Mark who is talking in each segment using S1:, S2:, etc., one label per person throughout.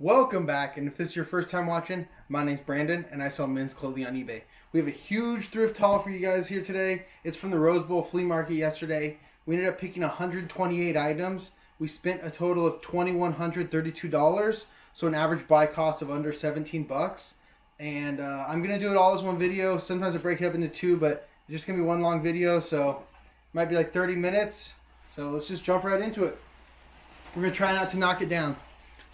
S1: Welcome back, and if this is your first time watching, my name's Brandon, and I sell men's clothing on eBay. We have a huge thrift haul for you guys here today. It's from the Rose Bowl Flea Market yesterday. We ended up picking 128 items. We spent a total of $2,132, so an average buy cost of under 17 bucks. And I'm going to do it all as one video. Sometimes I break it up into two, but it's just going to be one long video, so it might be like 30 minutes. So let's just jump right into it. We're going to try not to knock it down.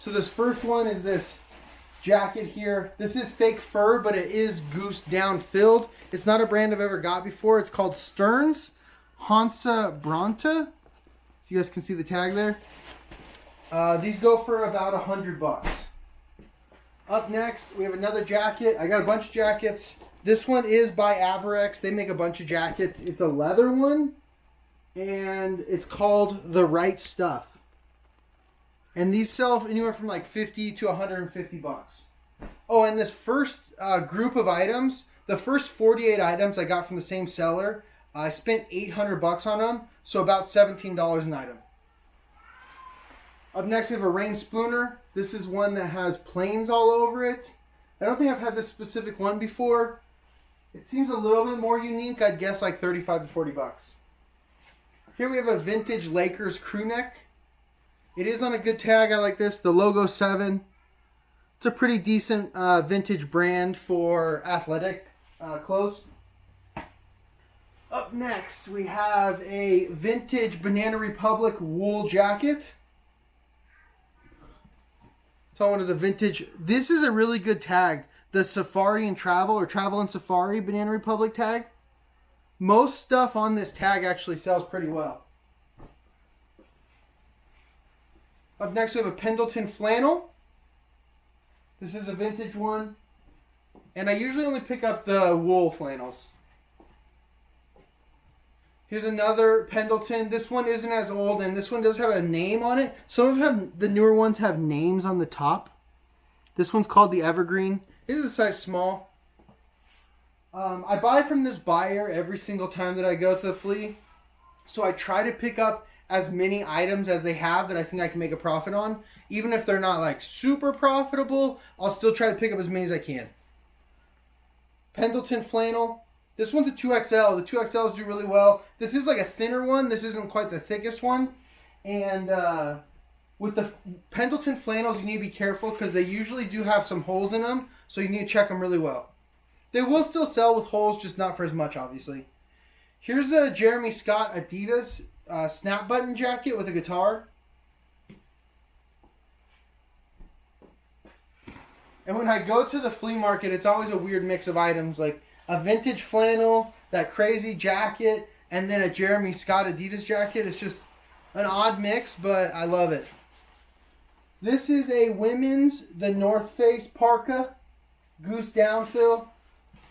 S1: So this first one is this jacket here. This is fake fur, but it is goose down filled. It's not a brand I've ever got before. It's called Stearns Hansa Bronta. You guys can see the tag there. These go for about 100 bucks. Up next, we have another jacket. I got a bunch of jackets. This one is by Averex. They make a bunch of jackets. It's a leather one, and it's called The Right Stuff. And these sell anywhere from like 50 to 150 bucks. Oh, and this first group of items, the first 48 items I got from the same seller, I spent 800 bucks on them, so about $17 an item. Up next, we have a rain spooner. This is one that has planes all over it. I don't think I've had this specific one before. It seems a little bit more unique. I'd guess like 35 to 40 bucks. Here we have a vintage Lakers crew neck. It is on a good tag. I like this. The Logo 7. It's a pretty decent vintage brand for athletic clothes. Up next, we have a vintage Banana Republic wool jacket. It's on one of the vintage. This is a really good tag. The Safari and Travel, or Travel and Safari Banana Republic tag. Most stuff on this tag actually sells pretty well. Up next, we have a Pendleton flannel. This is a vintage one. And I usually only pick up the wool flannels. Here's another Pendleton. This one isn't as old, and this one does have a name on it. Some of the newer ones have names on the top. This one's called the Evergreen. It is a size small. I buy from this buyer every single time that I go to the flea. So I try to pick up as many items as they have that I think I can make a profit on. Even if they're not like super profitable, I'll still try to pick up as many as I can. Pendleton flannel. This one's a 2XL. The 2XLs do really well. This is like a thinner one. This isn't quite the thickest one. And with the Pendleton flannels, you need to be careful because they usually do have some holes in them. So you need to check them really well. They will still sell with holes, just not for as much, obviously. Here's a Jeremy Scott Adidas snap button jacket with a guitar. And when I go to the flea market, it's always a weird mix of items, like a vintage flannel, that crazy jacket, and then a Jeremy Scott Adidas jacket. It's just an odd mix, but I love it. This is a women's, the North Face parka, goose down fill.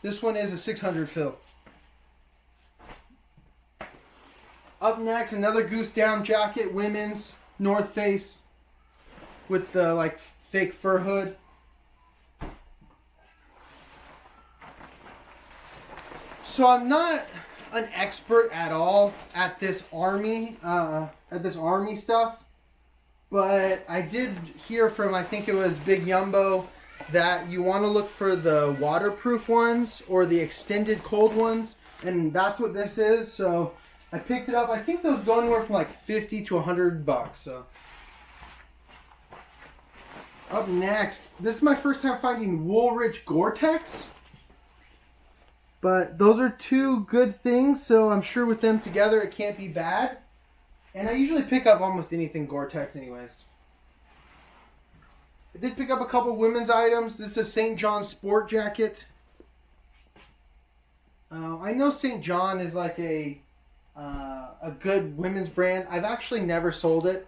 S1: This one is a 600 fill. Up next, another goose down jacket, women's, North Face, with the like fake fur hood. So I'm not an expert at all at this army stuff, but I did hear from, I think it was Big Yumbo, that you want to look for the waterproof ones or the extended cold ones, and that's what this is. So I picked it up. I think those go anywhere from like 50 to 100 bucks. So up next, this is my first time finding Woolrich Gore-Tex. But those are two good things, so I'm sure with them together it can't be bad. And I usually pick up almost anything Gore-Tex anyways. I did pick up a couple women's items. This is a St. John sport jacket. I know St. John is like a good women's brand. I've actually never sold it.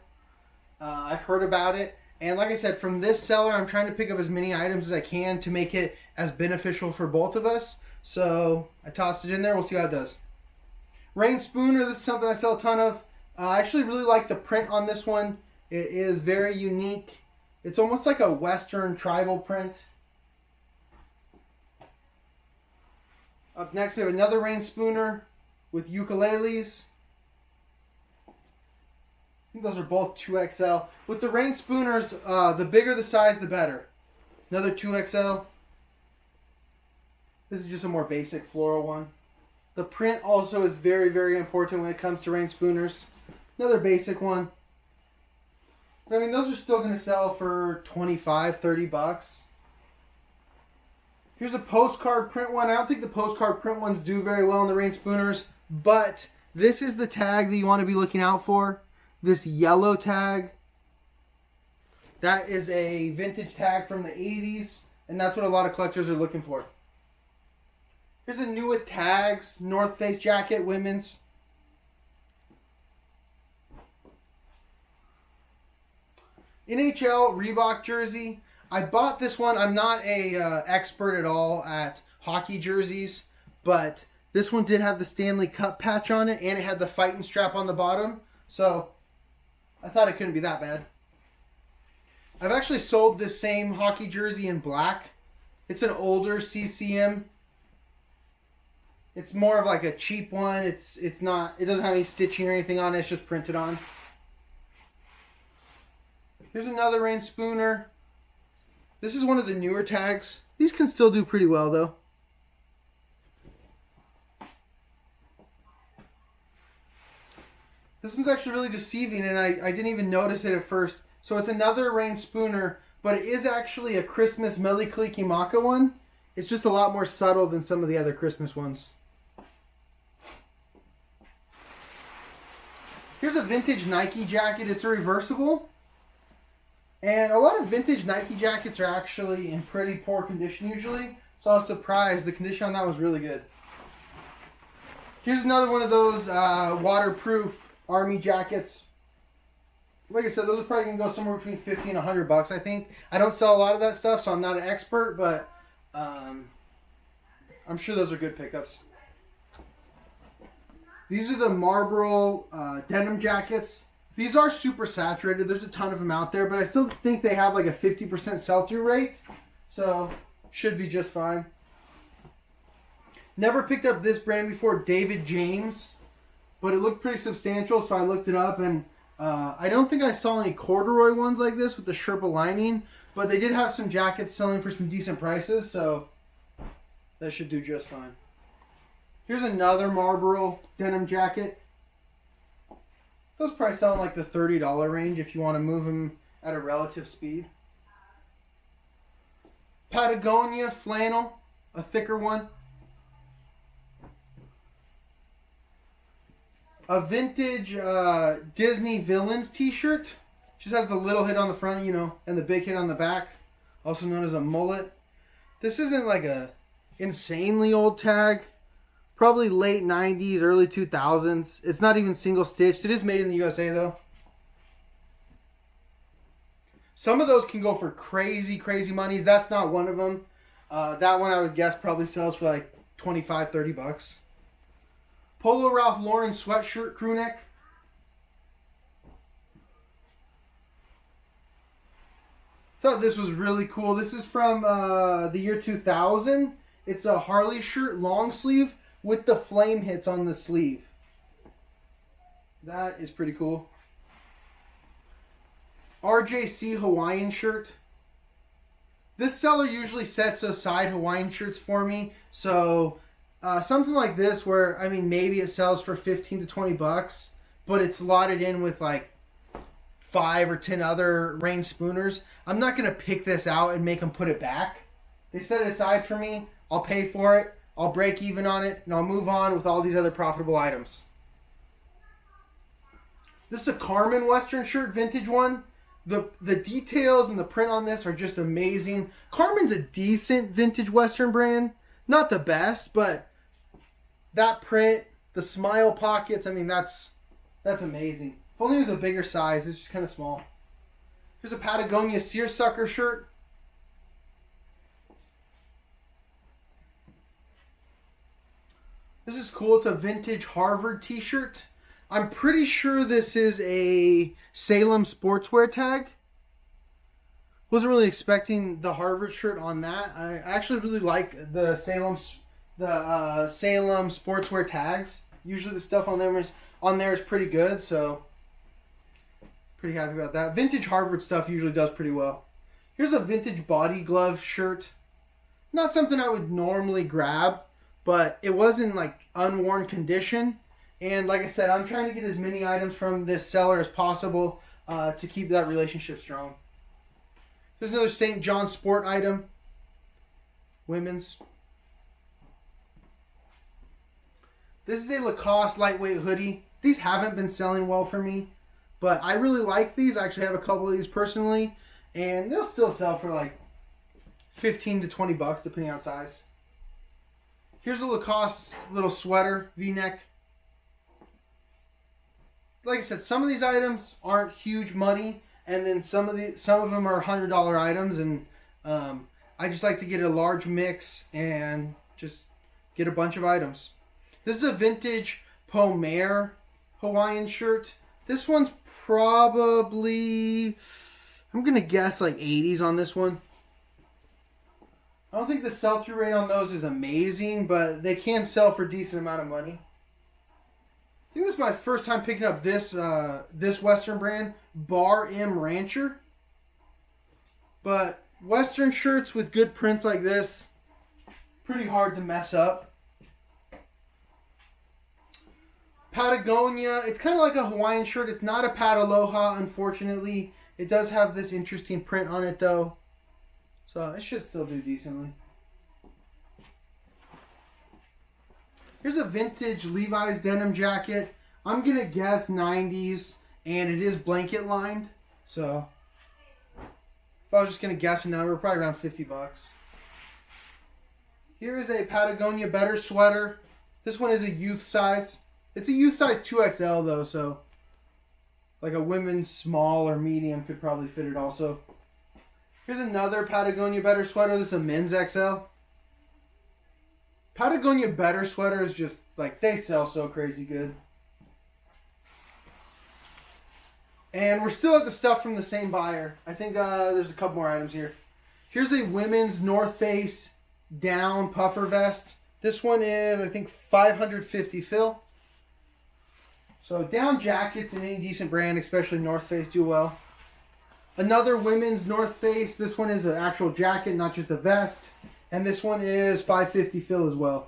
S1: I've heard about it. And like I said, from this seller, I'm trying to pick up as many items as I can to make it as beneficial for both of us. So I tossed it in there. We'll see how it does. Rain spooner. This is something I sell a ton of. I actually really like the print on this one. It is very unique. It's almost like a Western tribal print. Up next, we have another rain spooner with ukuleles. I think those are both 2XL. With the rain spooners, the bigger the size, the better. Another 2XL. This is just a more basic floral one. The print also is very, very important when it comes to rain spooners. Another basic one. But I mean, those are still going to sell for 25, 30 bucks. Here's a postcard print one. I don't think the postcard print ones do very well in the rain spooners, but this is the tag that you want to be looking out for. This yellow tag. That is a vintage tag from the 80s, and that's what a lot of collectors are looking for. Here's a new with tags, North Face jacket, women's. NHL Reebok jersey. I bought this one. I'm not a expert at all at hockey jerseys, but this one did have the Stanley Cup patch on it, and it had the fighting strap on the bottom. So I thought it couldn't be that bad. I've actually sold this same hockey jersey in black. It's an older CCM. It's more of like a cheap one. It's not. It doesn't have any stitching or anything on it. It's just printed on. Here's another rain spooner. This is one of the newer tags. These can still do pretty well though. This one's actually really deceiving, and I didn't even notice it at first. So it's another rain spooner, but it is actually a Christmas Mele Kalikimaka one. It's just a lot more subtle than some of the other Christmas ones. Here's a vintage Nike jacket. It's a reversible. And a lot of vintage Nike jackets are actually in pretty poor condition usually. So I was surprised. The condition on that was really good. Here's another one of those waterproof army jackets. Like I said, those are probably going to go somewhere between 50 and 100 bucks, I think. I don't sell a lot of that stuff, so I'm not an expert, but I'm sure those are good pickups. These are the Marlboro denim jackets. These are super saturated. There's a ton of them out there, but I still think they have like a 50% sell-through rate. So, should be just fine. Never picked up this brand before, David James. But it looked pretty substantial, so I looked it up. And I don't think I saw any corduroy ones like this with the Sherpa lining. But they did have some jackets selling for some decent prices, so that should do just fine. Here's another Marlboro denim jacket. Those probably sell in like the $30 range if you want to move them at a relative speed. Patagonia flannel, a thicker one. A vintage Disney Villains t-shirt. Just has the little hit on the front, you know, and the big hit on the back. Also known as a mullet. This isn't like a insanely old tag. Probably late 90s, early 2000s. It's not even single stitched. It is made in the USA though. Some of those can go for crazy, crazy monies. That's not one of them. That one I would guess probably sells for like 25, 30 bucks. Polo Ralph Lauren sweatshirt crew neck. Thought this was really cool. This is from the year 2000. It's a Harley shirt, long sleeve, with the flame hits on the sleeve. That is pretty cool. RJC Hawaiian shirt. This seller usually sets aside Hawaiian shirts for me. So something like this where, I mean, maybe it sells for 15 to 20 bucks, but it's lotted in with like 5 or 10 other rain spooners. I'm not going to pick this out and make them put it back. They set it aside for me. I'll pay for it. I'll break even on it, and I'll move on with all these other profitable items. This is a Carmen Western shirt, vintage one. The details and the print on this are just amazing. Carmen's a decent vintage Western brand. Not the best, but that print, the smile pockets, I mean, that's amazing. If only it was a bigger size. It's just kind of small. Here's a Patagonia seersucker shirt. This is cool. It's a vintage Harvard t-shirt. I'm pretty sure this is a Salem sportswear tag. Wasn't really expecting the Harvard shirt on that. I actually really like the Salem sportswear tags. Usually the stuff on there is pretty good. So Pretty happy about that. Vintage Harvard stuff usually does pretty well. Here's a vintage body glove shirt. Not something I would normally grab, but it was in like unworn condition. And like I said, I'm trying to get as many items from this seller as possible to keep that relationship strong. There's another St. John Sport item. Women's. This is a Lacoste lightweight hoodie. These haven't been selling well for me, but I really like these. I actually have a couple of these personally, and they'll still sell for like 15 to 20 bucks depending on size. Here's a Lacoste little sweater, V-neck. Like I said, some of these items aren't huge money, and then some of them are $100 items, and I just like to get a large mix and just get a bunch of items. This is a vintage Pomare Hawaiian shirt. This one's probably, I'm going to guess like 80s on this one. I don't think the sell-through rate on those is amazing, but they can sell for a decent amount of money. I think this is my first time picking up this Western brand, Bar M Rancher. But Western shirts with good prints like this, pretty hard to mess up. Patagonia, it's kind of like a Hawaiian shirt. It's not a Pataloha, unfortunately. It does have this interesting print on it, though. So it should still do decently. Here's a vintage Levi's denim jacket. I'm going to guess 90s, and it is blanket lined. So if I was just going to guess a number, probably around 50 bucks. Here is a Patagonia Better sweater. This one is a youth size. It's a youth size 2XL though, so like a women's small or medium could probably fit it also. Here's another Patagonia Better sweater. This is a men's XL. Patagonia Better sweaters just like they sell so crazy good. And we're still at the stuff from the same buyer. I think there's a couple more items here. Here's a women's North Face down puffer vest. This one is, I think, $550 fill. So down jackets in any decent brand, especially North Face, do well. Another women's North Face. This one is an actual jacket, not just a vest. And this one is $550 fill as well.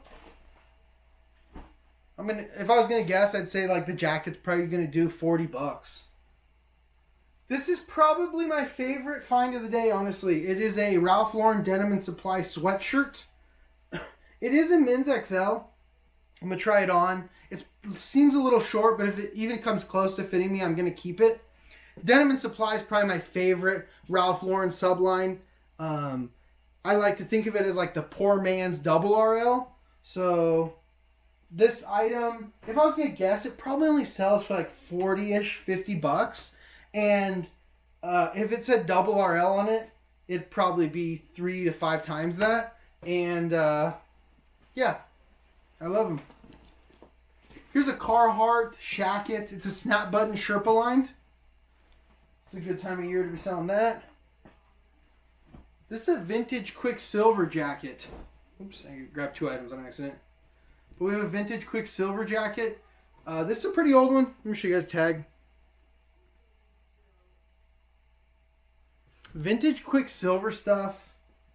S1: If I was gonna guess, I'd say like the jacket's probably gonna do 40 bucks. This is probably my favorite find of the day, honestly. It is a Ralph Lauren Denim and Supply sweatshirt. It is a men's XL. I'm going to try it on. It seems a little short, but if it even comes close to fitting me, I'm going to keep it. Denim and Supply is probably my favorite Ralph Lauren subline. I like to think of it as like the poor man's double RL. So this item, if I was going to guess, it probably only sells for like 40-ish, 50 bucks. And if it said double RL on it, it'd probably be 3 to 5 times that. And yeah, I love them. Here's a Carhartt Shacket. It's a snap button Sherpa lined. It's a good time of year to be selling that. This is a vintage Quicksilver jacket. Oops, I grabbed 2 items on accident. But we have a vintage Quicksilver jacket. This is a pretty old one. Let me show you guys a tag. Vintage Quicksilver stuff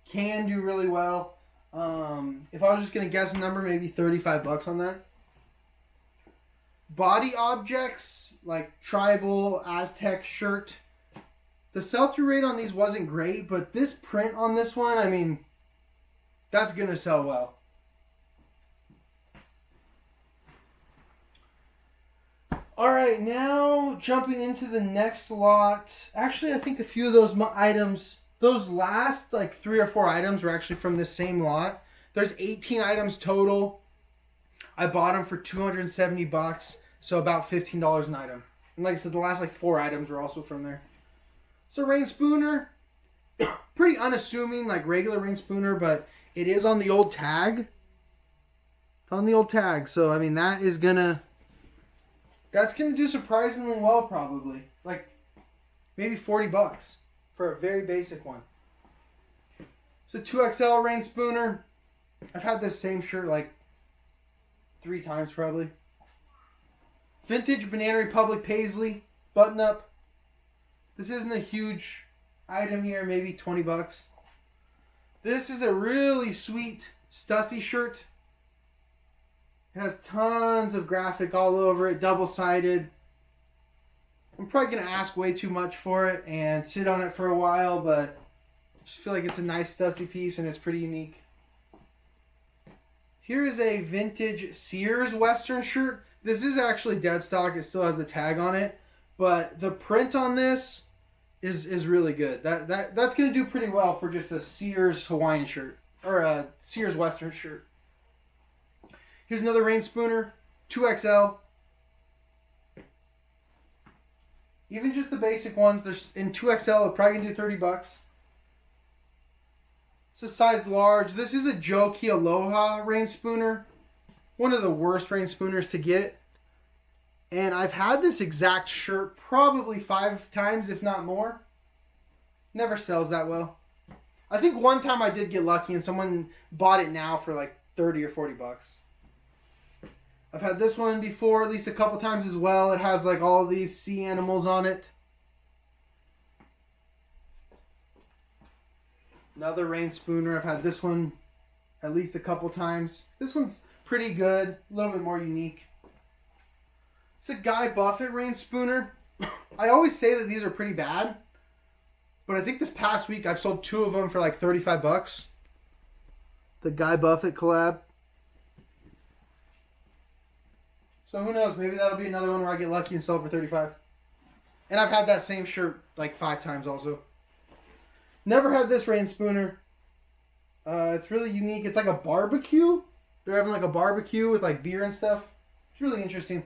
S1: can do really well. If I was just going to guess a number, maybe 35 bucks on that. Body objects like tribal Aztec shirt. The sell-through rate on these wasn't great, but this print on this one, I mean, that's going to sell well. Alright, now jumping into the next lot. Actually, I think a few of those items, those last like 3 or 4 items were actually from this same lot. There's 18 items total. I bought them for 270 bucks, so about $15 an item. And like I said, the last like 4 items were also from there. So Rain Spooner, pretty unassuming, like regular Rain Spooner, but it is on the old tag. It's on the old tag, so I mean that's gonna do surprisingly well probably. Like maybe 40 bucks for a very basic one. So 2XL Rain Spooner. I've had this same shirt like 3 times probably. Vintage Banana Republic Paisley button up. This isn't a huge item here, maybe 20 bucks. This is a really sweet Stussy shirt. It has tons of graphic all over it, double-sided. I'm probably going to ask way too much for it and sit on it for a while, but I just feel like it's a nice Stussy piece and it's pretty unique. Here is a vintage Sears Western shirt. This is actually dead stock. It still has the tag on it, but the print on this is really good. That's going to do pretty well for just a Sears Hawaiian shirt or a Sears Western shirt. Here's another rain spooner, 2XL. Even just the basic ones, there's in 2XL, it's probably going to do 30 bucks. It's a size large. This is a Joe Key Aloha rain spooner. One of the worst rain spooners to get. And I've had this exact shirt probably 5 times, if not more. Never sells that well. I think one time I did get lucky and someone bought it now for like 30 or 40 bucks. I've had this one before at least a couple times as well. It has like all these sea animals on it. Another rain spooner. I've had this one at least a couple times. This one's pretty good. A little bit more unique. It's a Guy Buffett rain spooner. I always say that these are pretty bad. But I think this past week I've sold 2 of them for like 35 bucks. The Guy Buffett collab. So who knows? Maybe that'll be another one where I get lucky and sell it for 35. And I've had that same shirt like 5 times also. Never had this rain spooner. It's really unique. It's like a barbecue. They're having like a barbecue with like beer and stuff. It's really interesting.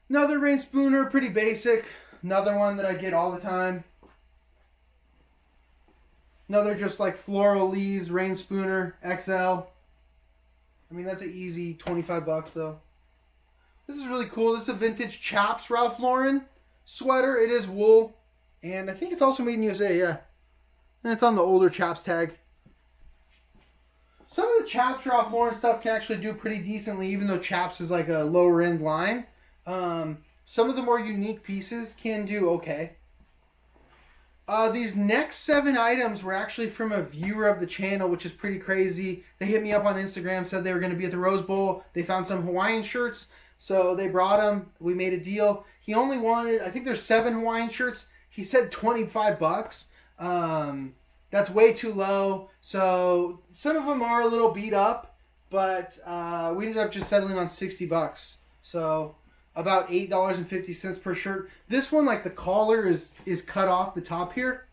S1: Another rain spooner, pretty basic. Another one that I get all the time. Another just like floral leaves rain spooner, XL. I mean, that's an easy 25 bucks though. This is really cool. This is a vintage Chaps Ralph Lauren sweater. It is wool. And I think it's also made in USA, yeah. And it's on the older Chaps tag. Some of the Chaps Ralph Lauren stuff can actually do pretty decently, even though Chaps is like a lower end line. Some of the more unique pieces can do okay. These next 7 items were actually from a viewer of the channel, which is pretty crazy. They hit me up on Instagram, said they were going to be at the Rose Bowl. They found some Hawaiian shirts, so they brought them. We made a deal. He only wanted, I think there's 7 Hawaiian shirts. He said 25 bucks. That's way too low. So some of them are a little beat up, but we ended up just settling on 60 bucks. So about $8.50 per shirt. This one, like the collar is cut off the top here.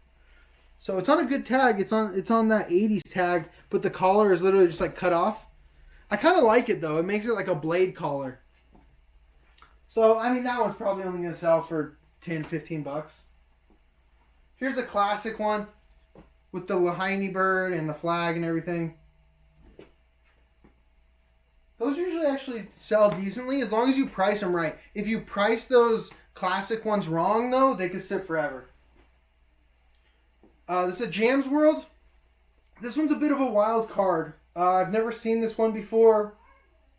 S1: So it's on a good tag. It's on that 80s tag, but the collar is literally just like cut off. I kind of like it though. It makes it like a blade collar. So, I mean, that one's probably only going to sell for 10, 15 bucks. Here's a classic one with the Lahaini bird and the flag and everything. Those usually actually sell decently as long as you price them right. If you price those classic ones wrong, though, they could sit forever. This is a Jams World. This one's a bit of a wild card. I've never seen this one before.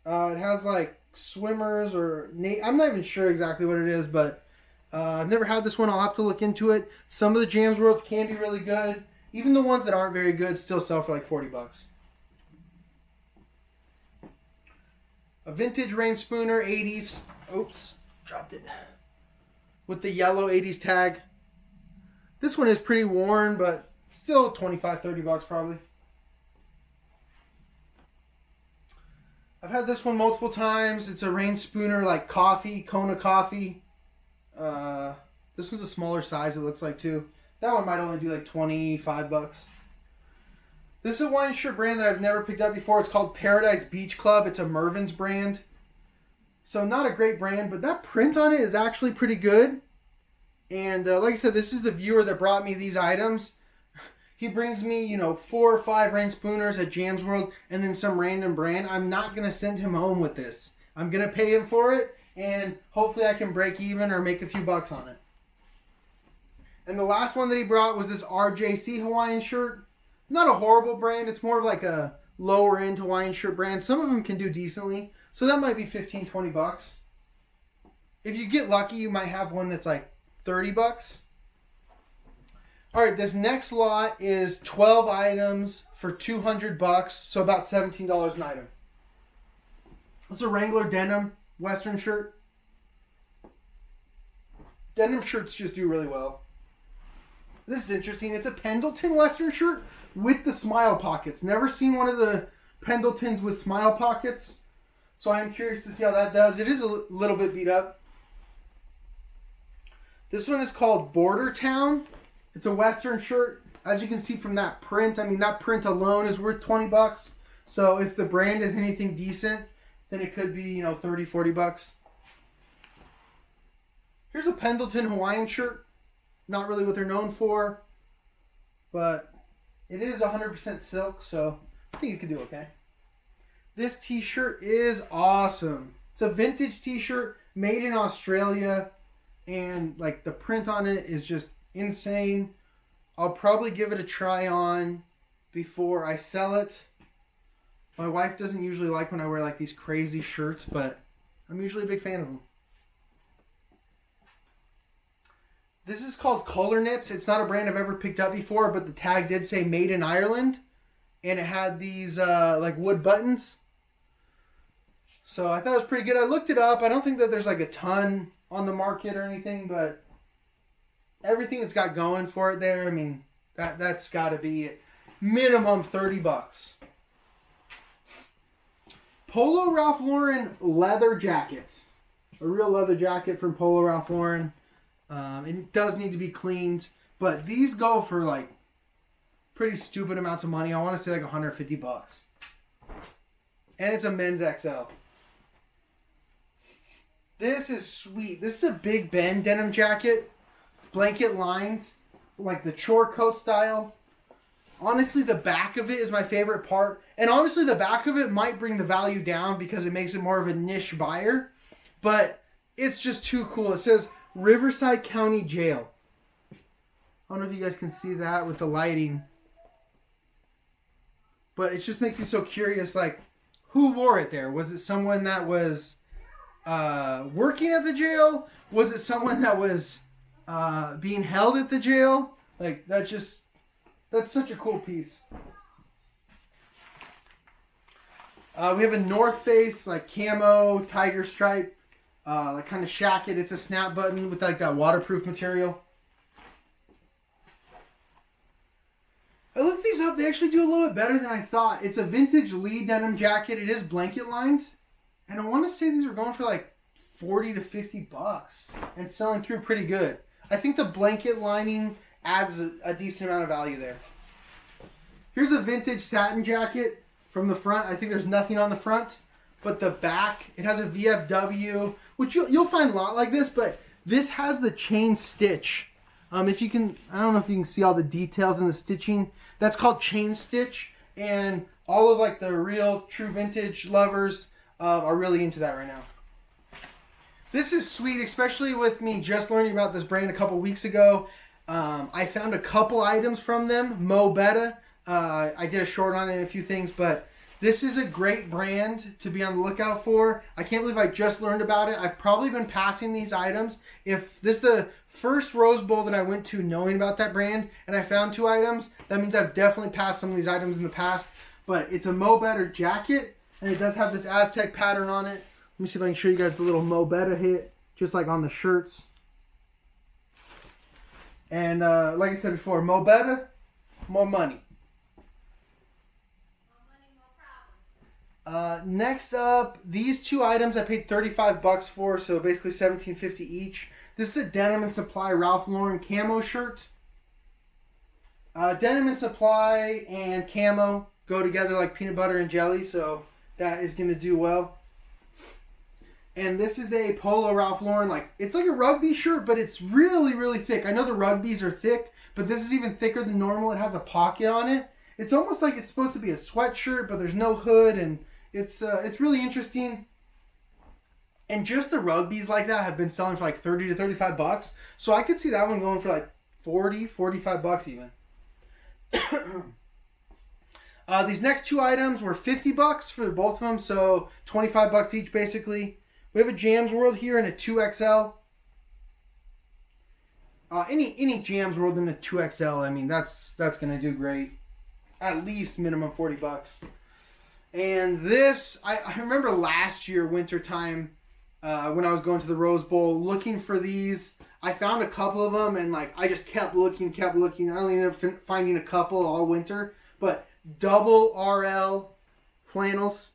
S1: It has like swimmers or... I'm not even sure exactly what it is, but I've never had this one. I'll have to look into it. Some of the Jams Worlds can be really good. Even the ones that aren't very good still sell for like 40 bucks. A vintage rain spooner, 80s. Oops, dropped it. With the yellow 80s tag. This one is pretty worn, but still 25, 30 bucks probably. I've had this one multiple times. It's a rain spooner like coffee, Kona coffee. This one's a smaller size, it looks like too. That one might only do like 25 bucks. This is a wine shirt brand that I've never picked up before. It's called Paradise Beach Club. It's a Mervyn's brand. So not a great brand, but that print on it is actually pretty good. And like I said, this is the viewer that brought me these items. He brings me, 4 or 5 rain spooners at Jams World and then some random brand. I'm not going to send him home with this. I'm going to pay him for it and hopefully I can break even or make a few bucks on it. And the last one that he brought was this RJC Hawaiian shirt. Not a horrible brand. It's more of like a lower end Hawaiian shirt brand. Some of them can do decently. So that might be 15, 20 bucks. If you get lucky, you might have one that's like 30 bucks. All right, this next lot is 12 items for 200 bucks, so about $17 an item. It's a Wrangler denim Western shirt. Denim shirts just do really well. This is interesting. It's a Pendleton Western shirt with the smile pockets. Never seen one of the Pendletons with smile pockets, so I'm curious to see how that does. It is a little bit beat up. This one is called Border Town. It's a Western shirt. As you can see from that print, I mean, that print alone is worth 20 bucks. So if the brand is anything decent, then it could be, 30, 40 bucks. Here's a Pendleton Hawaiian shirt. Not really what they're known for, but it is 100% silk, so I think it could do okay. This t-shirt is awesome. It's a vintage t-shirt made in Australia, and like the print on it is just insane. I'll probably give it a try on before I sell it. My wife doesn't usually like when I wear like these crazy shirts, but I'm usually a big fan of them. This is called Collar Knits. It's not a brand I've ever picked up before, but the tag did say made in Ireland, and it had these like wood buttons. So I thought it was pretty good. I looked it up. I don't think that there's like a ton on the market or anything, but everything it's got going for it there, I mean, that's got to be minimum 30 bucks. Polo Ralph Lauren leather jacket. A real leather jacket from Polo Ralph Lauren. It does need to be cleaned, but these go for like pretty stupid amounts of money. I want to say like 150 bucks. And it's a men's XL. This is sweet. This is a Big Ben denim jacket. Blanket lined, like the chore coat style. Honestly, the back of it is my favorite part. And honestly, the back of it might bring the value down because it makes it more of a niche buyer. But it's just too cool. It says Riverside County Jail. I don't know if you guys can see that with the lighting. But it just makes me so curious, like, who wore it there? Was it someone that was working at the jail? Was it someone that was being held at the jail? Like, that's such a cool piece. We have a North Face, like, camo, tiger stripe, like kind of shacket. It's a snap button with like that waterproof material. I looked these up. They actually do a little bit better than I thought. It's a vintage Lee denim jacket. It is blanket lined. And I want to say these were going for like 40 to 50 bucks and selling through pretty good. I think the blanket lining adds a decent amount of value there. Here's a vintage satin jacket from the front. I think there's nothing on the front, but the back, it has a VFW, which you'll find a lot like this, but this has the chain stitch. If you can, I don't know if you can see all the details in the stitching. That's called chain stitch, and all of like the real true vintage lovers are really into that right now. This is sweet, especially with me just learning about this brand a couple weeks ago. I found a couple items from them. Mo Betta. I did a short on it and a few things, but this is a great brand to be on the lookout for. I can't believe I just learned about it. I've probably been passing these items. If this is the first Rose Bowl that I went to knowing about that brand and I found 2 items, that means I've definitely passed some of these items in the past. But it's a Mo Betta jacket, and it does have this Aztec pattern on it. Let me see if I can show you guys the little Mo Betta hit, just like on the shirts. And like I said before, Mo Betta, more money. Next up, these 2 items I paid 35 bucks for, so basically $17.50 each. This is a Denim and Supply Ralph Lauren camo shirt. Denim and Supply and camo go together like peanut butter and jelly, so that is going to do well. And this is a Polo Ralph Lauren, like, it's like a rugby shirt, but it's really, really thick. I know the rugbies are thick, but this is even thicker than normal. It has a pocket on it. It's almost like it's supposed to be a sweatshirt, but there's no hood, and it's really interesting. And just the rugbies like that have been selling for like 30 to 35 bucks. So I could see that one going for like 40, 45 bucks even. These next 2 items were 50 bucks for both of them, so 25 bucks each basically. We have a Jams World here in a 2XL. Any Jams World in a 2XL, I mean, that's going to do great. At least minimum $40. And this, I remember last year, wintertime, when I was going to the Rose Bowl, looking for these. I found a couple of them, and like I just kept looking. I only ended up finding a couple all winter. But double RL flannels.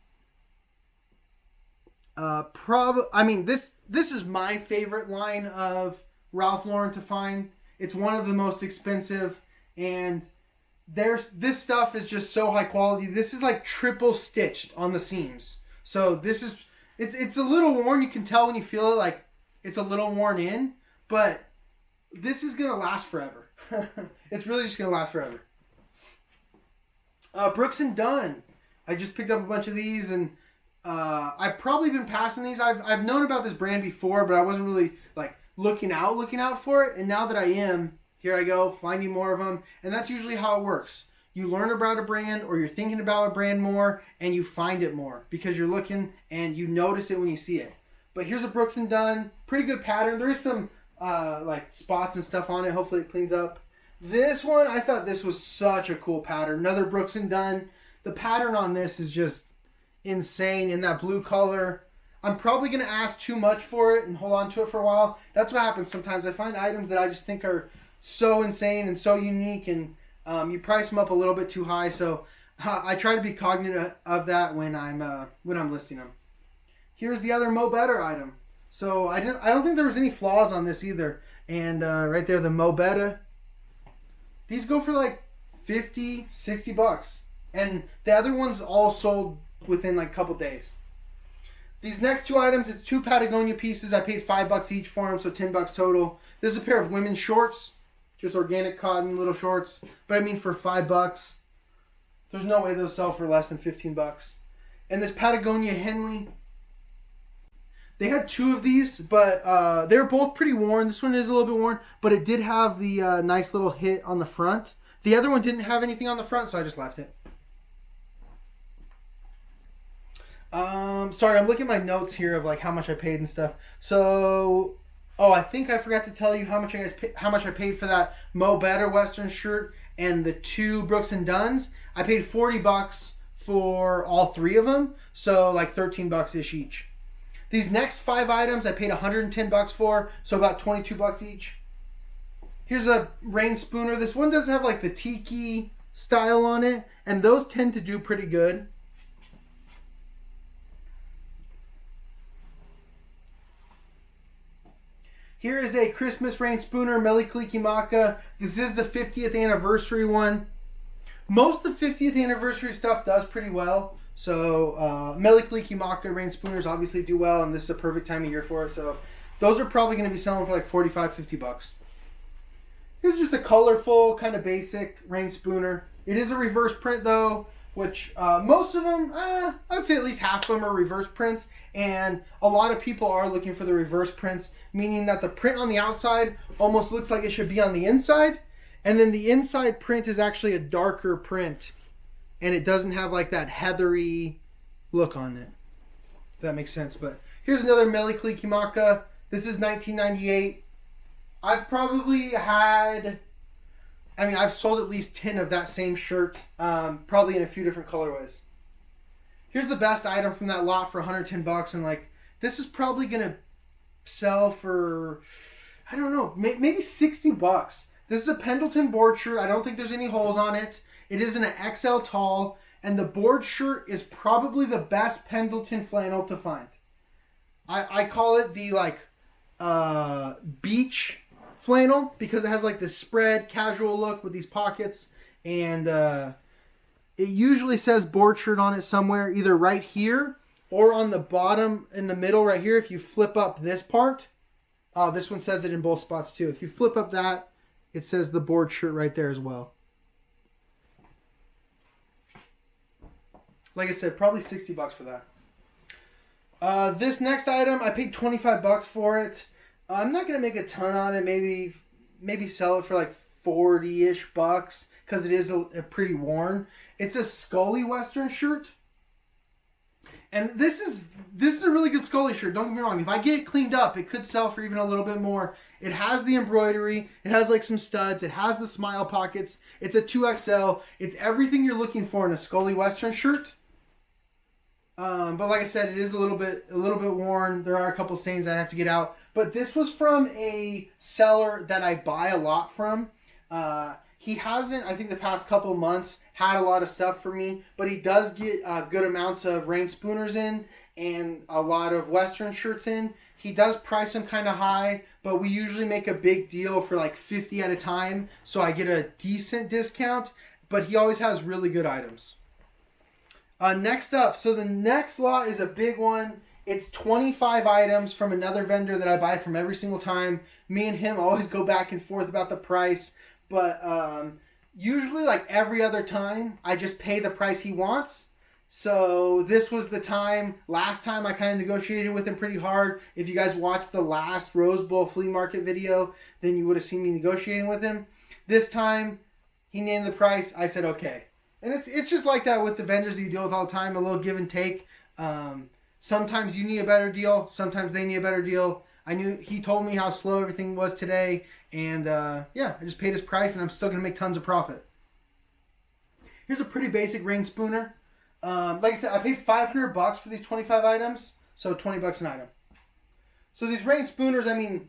S1: I mean, this is my favorite line of Ralph Lauren to find. It's one of the most expensive, and this stuff is just so high quality. This is like triple stitched on the seams. So this is it's a little worn. You can tell when you feel it, like it's a little worn in, but this is gonna last forever. It's really just gonna last forever. Brooks and Dunn. I just picked up a bunch of these, and I've probably been passing these. I've known about this brand before, but I wasn't really like looking out for it. And now that I am, here I go, finding more of them. And that's usually how it works. You learn about a brand, or you're thinking about a brand more, and you find it more because you're looking and you notice it when you see it. But here's a Brooks and Dunn, pretty good pattern. There is some like spots and stuff on it. Hopefully it cleans up. This one, I thought this was such a cool pattern. Another Brooks and Dunn. The pattern on this is just insane in that blue color. I'm probably going to ask too much for it and hold on to it for a while. That's what happens sometimes. I find items that I just think are so insane and so unique, and you price them up a little bit too high. So I try to be cognizant of that when I'm listing them. Here's the other Mo Better item. So I don't think there was any flaws on this either. And right there, the Mo Better. These go for like $50, $60. And the other ones all sold within like a couple days. These next two items, it's two Patagonia pieces. I paid $5 each for them, so $10 total. This is a pair of women's shorts. Just organic cotton little shorts. But I mean for $5. There's no way those sell for less than $15. And this Patagonia Henley. They had two of these, but they're both pretty worn. This one is a little bit worn, but it did have the nice little hit on the front. The other one didn't have anything on the front, so I just left it. Sorry, I'm looking at my notes here of like how much I paid and stuff. So, I think I forgot to tell you how much I paid for that Mo Better Western shirt and the two Brooks and Dunns. I paid $40 for all three of them, so like $13 each. These next 5 items I paid $110 for, so about $22 each. Here's a rain spooner. This one doesn't have like the tiki style on it, and those tend to do pretty good. Here is a Christmas rain spooner, Mele Kalikimaka. This is the 50th anniversary one. Most of the 50th anniversary stuff does pretty well. So Mele Kalikimaka rain spooners obviously do well, and this is a perfect time of year for it. So those are probably going to be selling for like $45, $50. Here's just a colorful, kind of basic rain spooner. It is a reverse print though, which most of them, I'd say at least half of them are reverse prints. And a lot of people are looking for the reverse prints, meaning that the print on the outside almost looks like it should be on the inside. And then the inside print is actually a darker print. And it doesn't have like that heathery look on it. If that makes sense. But here's another Mele Kalikimaka. This is 1998. I've probably had, I've sold at least 10 of that same shirt. Probably in a few different colorways. Here's the best item from that lot for $110. And like, this is probably going to sell for, I don't know, maybe $60. This is a Pendleton board shirt. I don't think there's any holes on it. It is an XL tall, and the board shirt is probably the best Pendleton flannel to find. I call it the like beach flannel because it has like this spread casual look with these pockets, and it usually says board shirt on it somewhere, either right here or on the bottom in the middle right here. If you flip up this part, this one says it in both spots too. If you flip up that, it says the board shirt right there as well. Like I said, probably $60 for that. This next item, I paid $25 for it. I'm not going to make a ton on it. Maybe sell it for like 40-ish bucks because it is a pretty worn. It's a Scully Western shirt. And this is a really good Scully shirt. Don't get me wrong. If I get it cleaned up, it could sell for even a little bit more. It has the embroidery. It has like some studs. It has the smile pockets. It's a 2XL. It's everything you're looking for in a Scully Western shirt. But like I said, it is a little bit worn. There are a couple stains I have to get out. But this was from a seller that I buy a lot from. He hasn't, I think the past couple of months, had a lot of stuff for me, but he does get good amounts of rain spooners in and a lot of Western shirts in. He does price them kind of high, but we usually make a big deal for like 50 at a time, so I get a decent discount, but he always has really good items. Next up, so the next lot is a big one. It's 25 items from another vendor that I buy from every single time. Me and him always go back and forth about the price, but usually like every other time I just pay the price he wants. So this was the time. Last time I kind of negotiated with him pretty hard. If you guys watched the last Rose Bowl Flea Market video, then you would have seen me negotiating with him. This time he named the price. I said okay. And it's just like that with the vendors that you deal with all the time, a little give and take. Sometimes you need a better deal. Sometimes they need a better deal. He told me how slow everything was today. And yeah, I just paid his price and I'm still going to make tons of profit. Here's a pretty basic rain spooner. Like I said, I paid $500 for these 25 items. So $20 an item. So these rain spooners, I mean,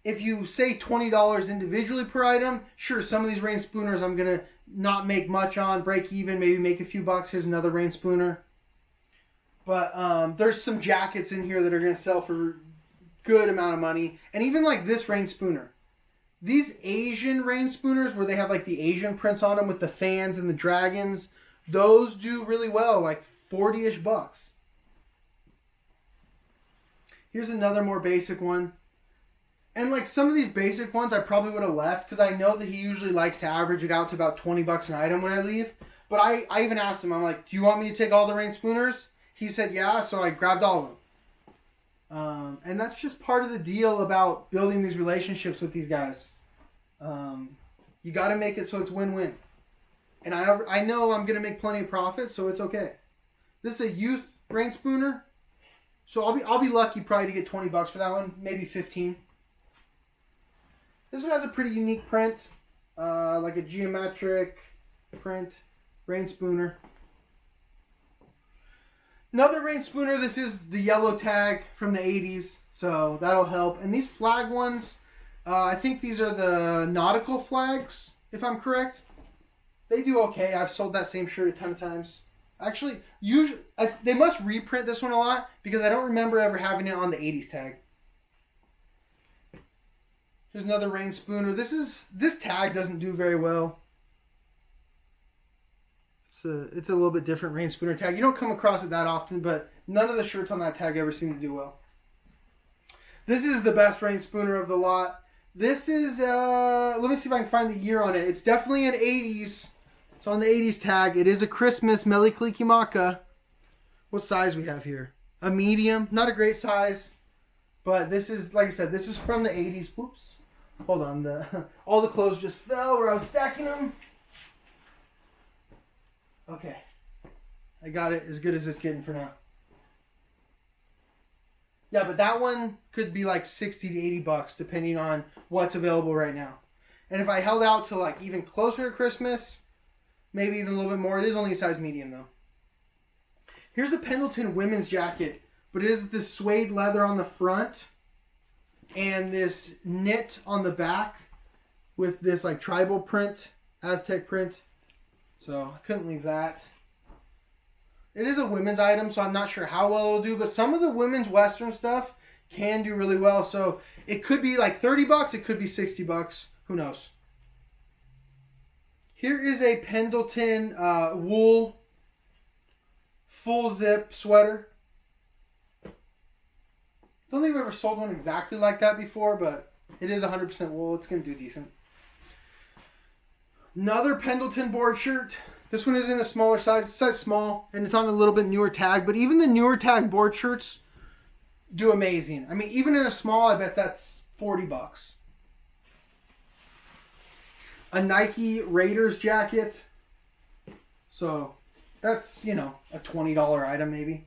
S1: if you say $20 individually per item, sure, some of these rain spooners I'm going to not make much on, break even, maybe make a few bucks. Here's another rain spooner. But there's some jackets in here that are going to sell for good amount of money. And even like this rain spooner. These Asian rain spooners where they have like the Asian prints on them with the fans and the dragons, those do really well, like 40-ish bucks. Here's another more basic one. And like some of these basic ones I probably would have left because I know that he usually likes to average it out to about 20 bucks an item when I leave. But I even asked him, I'm like, do you want me to take all the rain spooners? He said yeah, so I grabbed all of them. And that's just part of the deal about building these relationships with these guys. You got to make it so it's win-win. And I know I'm going to make plenty of profit, so it's okay. This is a youth rain spooner. So I'll be lucky probably to get 20 bucks for that one, maybe 15. This one has a pretty unique print, like a geometric print, rain spooner. Another rain spooner, this is the yellow tag from the 80s, so that'll help. And these flag ones, I think these are the nautical flags, if I'm correct. They do okay. I've sold that same shirt a ton of times. Actually, they must reprint this one a lot because I don't remember ever having it on the 80s tag. Here's another rain spooner. This tag doesn't do very well. It's a little bit different rain spooner tag. You don't come across it that often, but none of the shirts on that tag ever seem to do well. This is the best rain spooner of the lot. This is, let me see if I can find the year on it. It's definitely an 80s. It's on the 80s tag. It is a Christmas Mele Kalikimaka. What size we have here? A medium. Not a great size. But this is, like I said, this is from the 80s. Whoops. Hold on. All the clothes just fell where I was stacking them. Okay. I got it as good as it's getting for now. Yeah, but that one could be like 60 to 80 bucks depending on what's available right now. And if I held out to like even closer to Christmas, maybe even a little bit more. It is only a size medium though. Here's a Pendleton women's jacket, but it is this suede leather on the front and this knit on the back with this like tribal print, Aztec print. So I couldn't leave that. It is a women's item, so I'm not sure how well it'll do, but some of the women's Western stuff can do really well. So it could be like 30 bucks, it could be 60 bucks. Who knows? Here is a Pendleton wool full zip sweater. Don't think I've ever sold one exactly like that before, but it is 100% wool. It's going to do decent. Another Pendleton board shirt. This one is in a smaller size. It's size small, and it's on a little bit newer tag. But even the newer tag board shirts do amazing. I mean, even in a small, I bet that's 40 bucks. A Nike Raiders jacket. So that's, a $20 item maybe.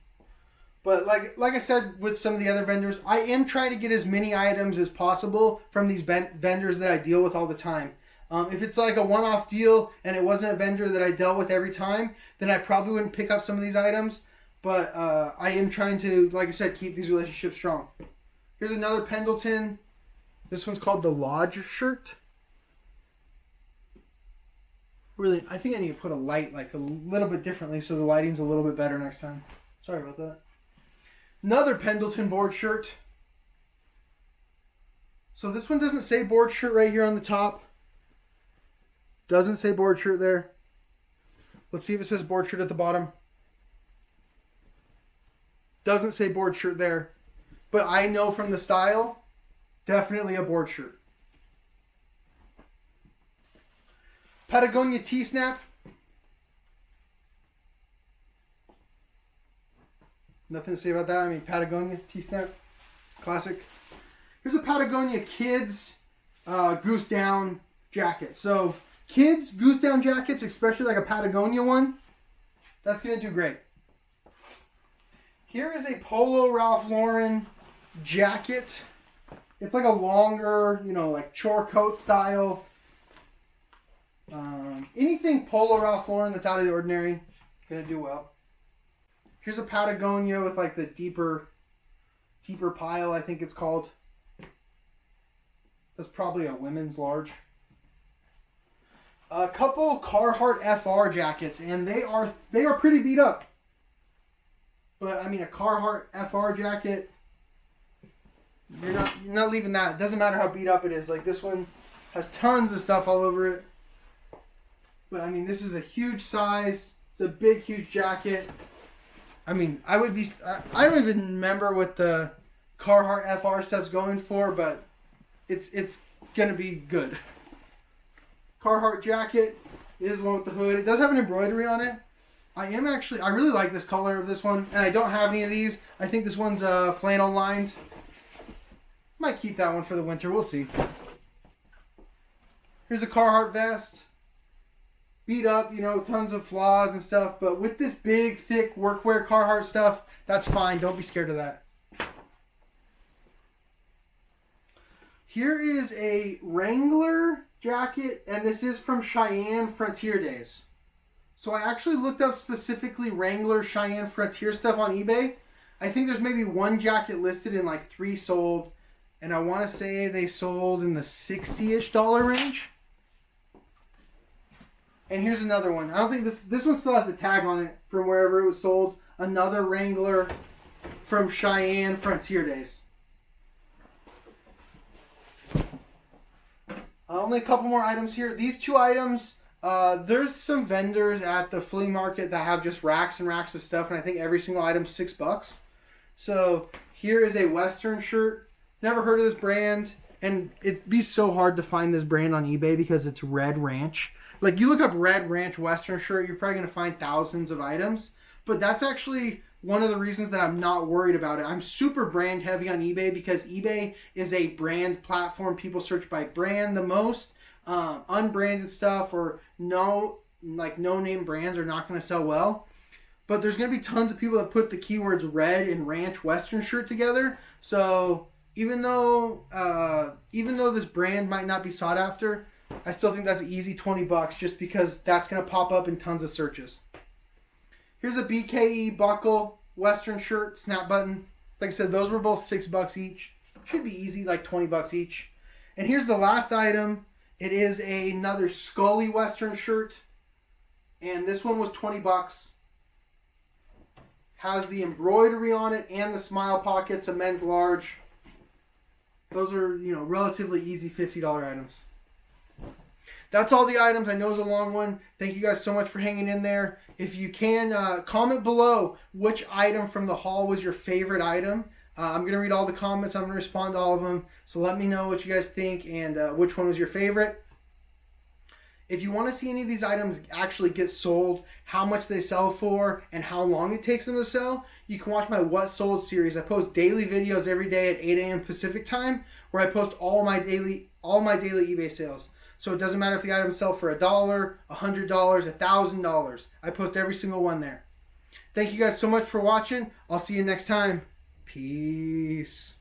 S1: But like I said with some of the other vendors, I am trying to get as many items as possible from these vendors that I deal with all the time. If it's like a one-off deal and it wasn't a vendor that I dealt with every time, then I probably wouldn't pick up some of these items. But I am trying to, like I said, keep these relationships strong. Here's another Pendleton. This one's called the Lodge shirt. Really, I think I need to put a light like a little bit differently so the lighting's a little bit better next time. Sorry about that. Another Pendleton board shirt. So this one doesn't say board shirt right here on the top. Doesn't say board shirt there. Let's see if it says board shirt at the bottom. Doesn't say board shirt there. But I know from the style, definitely a board shirt. Patagonia T-Snap. Nothing to say about that. I mean, Patagonia T-Snap, classic. Here's a Patagonia Kids Goose Down jacket. So, kids Goose Down jackets, especially like a Patagonia one, that's going to do great. Here is a Polo Ralph Lauren jacket. It's like a longer, like chore coat style. Anything Polo Ralph Lauren that's out of the ordinary, going to do well. Here's a Patagonia with like the deeper pile, I think it's called. That's probably a women's large. A couple Carhartt FR jackets, and they are pretty beat up. But I mean, a Carhartt FR jacket, you're not leaving that. It doesn't matter how beat up it is. Like this one has tons of stuff all over it. But I mean, this is a huge size. It's a big, huge jacket. I mean, I don't even remember what the Carhartt FR stuff's going for, but it's going to be good. Carhartt jacket is the one with the hood. It does have an embroidery on it. I really like this color of this one, and I don't have any of these. I think this one's flannel lined. Might keep that one for the winter. We'll see. Here's a Carhartt vest. Beat up, tons of flaws and stuff. But with this big, thick workwear Carhartt stuff, that's fine. Don't be scared of that. Here is a Wrangler jacket, and this is from Cheyenne Frontier Days. So I actually looked up specifically Wrangler Cheyenne Frontier stuff on eBay. I think there's maybe one jacket listed and like 3 sold. And I want to say they sold in the $60-ish range. And here's another one. I don't think this one still has the tag on it from wherever it was sold. Another Wrangler from Cheyenne Frontier Days. Only a couple more items here. These 2 items, there's some vendors at the flea market that have just racks and racks of stuff, and I think every single item's $6. So here is a Western shirt. Never heard of this brand, and it'd be so hard to find this brand on eBay because it's Red Ranch. Like, you look up Red Ranch Western shirt, you're probably going to find thousands of items. But that's actually one of the reasons that I'm not worried about it. I'm super brand heavy on eBay because eBay is a brand platform. People search by brand the most. Unbranded stuff or no name brands are not going to sell well. But there's going to be tons of people that put the keywords Red and Ranch Western shirt together. So even though this brand might not be sought after, I still think that's an easy $20 just because that's going to pop up in tons of searches. Here's a BKE buckle Western shirt, snap button. Like I said, those were both $6 each. Should be easy, like $20 each. And here's the last item. It is another Scully Western shirt. And this one was $20. Has the embroidery on it and the smile pockets, a men's large. Those are, relatively easy $50 items. That's all the items. I know it's a long one. Thank you guys so much for hanging in there. If you can, comment below which item from the haul was your favorite item. I'm going to read all the comments. I'm going to respond to all of them. So let me know what you guys think and which one was your favorite. If you want to see any of these items actually get sold, how much they sell for, and how long it takes them to sell, you can watch my What Sold series. I post daily videos every day at 8 a.m. Pacific time where I post all my daily eBay sales. So it doesn't matter if the items sell for $1, $100, $1,000. I post every single one there. Thank you guys so much for watching. I'll see you next time. Peace.